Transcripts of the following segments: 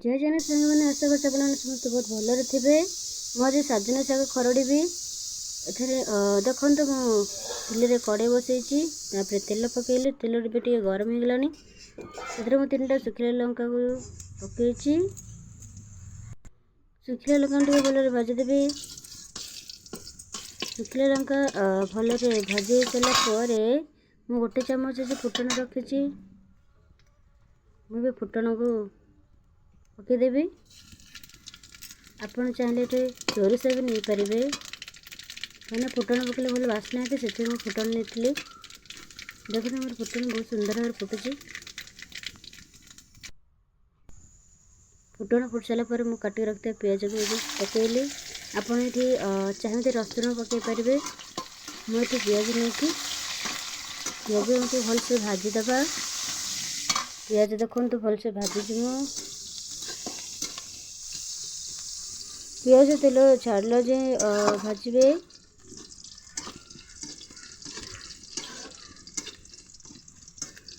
जय जन सांग मैंने आशा कर समस्त बहुत भलरे थे। मुझे सजना शाग खरड़ी देखो चुली कड़े बसई तेल पकईली तेल टे गरम हो गलानी से 3टा शुखिला लंका को पकई शुखिला लंका टे भलरे भाजीदेवी। शुखिला लंका भलरे भाजी सारापर मु 1 चामच फुटण रखी मुझे फुटण को पकईदेवी। आपड़ चाहिए सोरिष भी नहीं पारे कहीं फुटण पकड़े भल बास्ना है से फुटण नहीं देखो मोर फुटण बहुत सुंदर भाव फुटुची। फुटण फुट सारापर मुझे काटिक रखता पियाज को पकईली। आपड़ ये चाहते रसुण पकई पारे मुझे पियाज नहीं पियाज एमती भलसे भाजीदबा। पियाज देखो भलसे भाजी मु पियाज तेल छाड़ला जे भाजबे।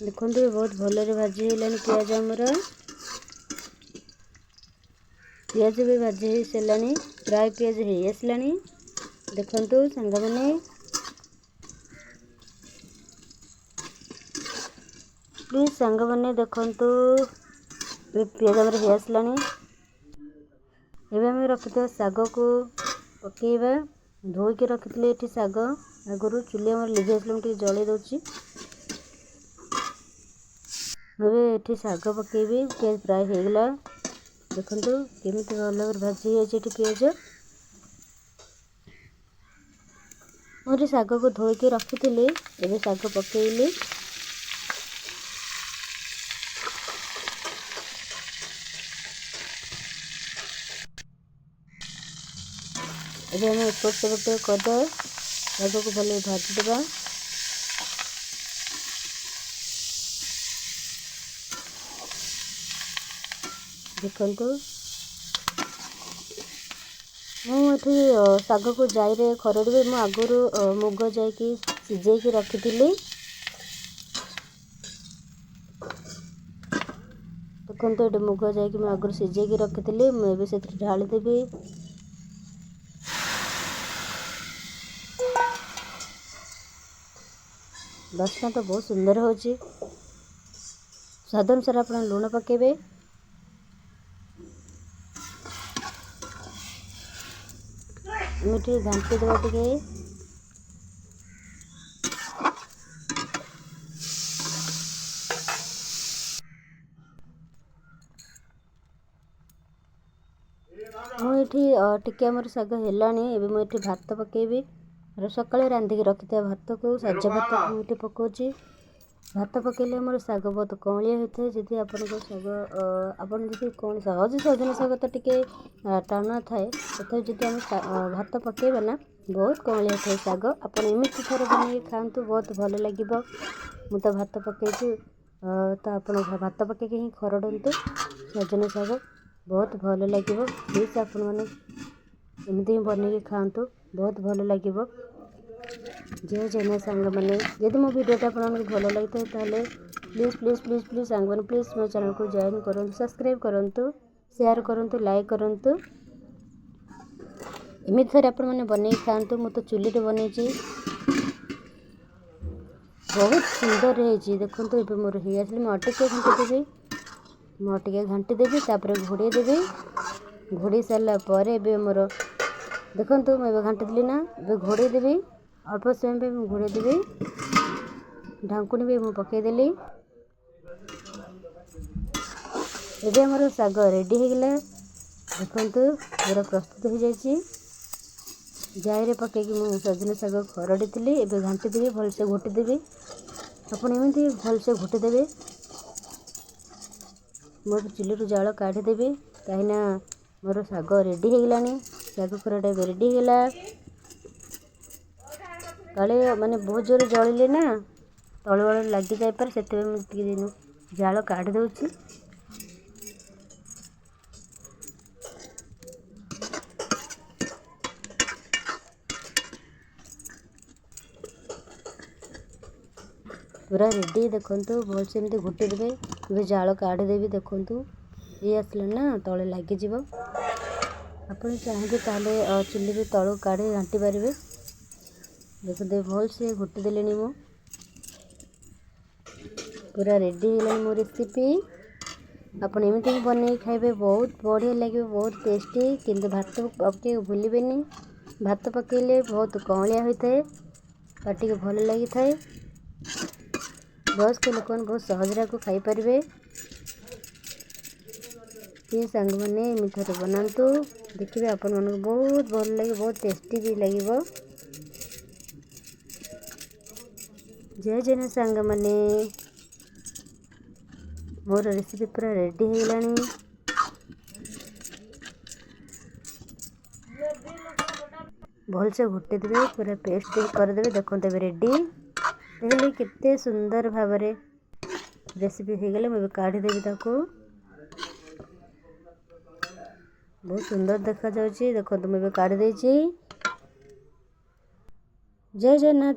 देखो बहुत भलरे भाजी है पियाज आमर पियाज भी भाजी हो सारे प्राय पियाज हो आसला। देखु सांग मैंने प्लीज सांग मैंने देखु पियाज आमर हो आसला। एवं रखिथ शाग को पकईवा धोईकी रखी ये शाग आगु चुली आम लिभि आसला मुझे जलि दूसरी ये शाग पकईबी। पियाज प्राय हो गला देखु केमी भल भाजी ये पियाज मुझे शाग को धोईकी रखी एवं शाग पकईली। एवं आम एपट सेपट करदे शाग को भले भाजीदेवा। देखु मुझे शाग को जाई खरड़ी मु आगुरी मुग जाकि सिझेकी रखी देखो ये मुग जाकि मैं आगुरी सिझेकी रखी मुझे ढालीदेवी। बास्ना तो बहुत सुंदर हो स्वाद अनुसार आप लुण पकेबे। घाटी देवा टे मुझे आमर शाग है मुझे भात पकईबी। सकाଳେ रांधिकी रखि भात को सज भात मुझे पकाउची। भात पकईले आमर शाग बहुत कौलिया होता है। जदि आपन शाग आपन कौन सहज सजना शाग तो टे टाणुआ थाए तथा जब आम भात पकईबा ना बहुत कौलिया थाए शाग। आपन एमती थोड़े बन खातु बहुत भल लगे। मु तो भात पकईची तो आप भात पकईक ही खरड़ू सजना शाग बहुत भल लगे। प्लीज आपण मैंने एमती ही बनई खातु बहुत भल लगे। जय जय सांग मैंने जब मो भिडियोटा आपको भल लगी है प्लीज प्लीज प्लीज प्लीज सांग मैंने प्लीज मो चैनल को जॉइन करूँ सब्सक्राइब करूँ शेयर करूँ लाइक करूँ। एमती थे आप बनई खातु मु तो चुली बनई बहुत सुंदर है। देखो ये मोर हो आस मुझे घाटीदेवी मुझे घाटीदेवी घोड़े देवी। घोड़ी सारापर ए मोर देखो मुझे घाटी देली ना ए घोड़े देवी अल्प समय पे मुझे घोड़े देवी। ढांकुणी भी मुझे पकईदेली एवं आमर शाग रेडी हो गला। देखु पूरा प्रस्तुत हो जाए जाई पकईकि मुझे सजना शाग खरड़ी थी एवं घाटीदेवी भलसे घोटीदेवी। आपड़ एमती भलसे घोटीदेवे मोर चुली जाल काढ़ीदेवी कहीं मोर शाग रेडी हो गला। शाग खरड़ा रेडी हो गला काले माने बहुत जोर जलिले ना तल बल लगी जापर से जाल काढ़ी दूची। पूरा रेडी देखु भलसे एमती घोटी देवे जाल काढ़ीदेवी। देखु ये आसला ना तले लगिଯିବ। ଆପଣ ଚାହିଁବେ ତାହେଲେ ଚୁଲିରୁ ତଳୁ କାଢ଼ି ଘାଣ୍ଟି ପାରିବେ। ଦେଖନ୍ତୁ ଭଲସେ ଘୋଟି ଦେଲେଣି ମୁଁ। पूरा रेडी ହେଇଗଲାଣି ମୋ ରେସିପି। ଆପଣ ଏମିତି ହିଁ ବନେଇ ଖାଇବେ, ବହୁତ ବଢ଼ିଆ ଲାଗିବ, ବହୁତ ଟେଷ୍ଟି। କିନ୍ତୁ ଭାତ ପକାଇବାକୁ ଭୁଲିବେନି। ଭାତ ପକାଇଲେ ବହୁତ କଅଁଳିଆ ହୋଇଥାଏ, ପାଟିକୁ ଭଲ ଲାଗିଥାଏ। ବୟସ୍କ ଲୋକମାନେ ବହୁତ ସହଜରେ ଆକୁ ଖାଇପାରିବେ। ପ୍ଲିଜ୍ ସାଙ୍ଗମାନେ ଏମିତି ଥରେ ବନାନ୍ତୁ, ଦେଖିବେ ଆପଣମାନଙ୍କୁ ବହୁତ ଭଲ ଲାଗିବ, ବହୁତ ଟେଷ୍ଟି ବି ଲାଗିବ। ଜୟ ଜଗନ୍ନାଥ ସାଙ୍ଗମାନେ, ମୋର ରେସିପି ପୁରା ରେଡ଼ି ହେଇଗଲାଣି। ଭଲସେ ଘୋଟି ଦେବେ, ପୁରା ପେଷ୍ଟ କରିଦେବେ। ଦେଖନ୍ତୁ ଏବେ ରେଡ଼ି ଦେଖିଲେ କେତେ ସୁନ୍ଦର ଭାବରେ ରେସିପି ହେଇଗଲେ। ମୁଁ ଏବେ କାଢ଼ିଦେବି ତାକୁ। ବହୁତ ସୁନ୍ଦର ଦେଖାଯାଉଛି। ଦେଖନ୍ତୁ ମୁଁ ଏବେ କାଢ଼ି ଦେଇଛି। ଜୟ ଜଗନ୍ନାଥ।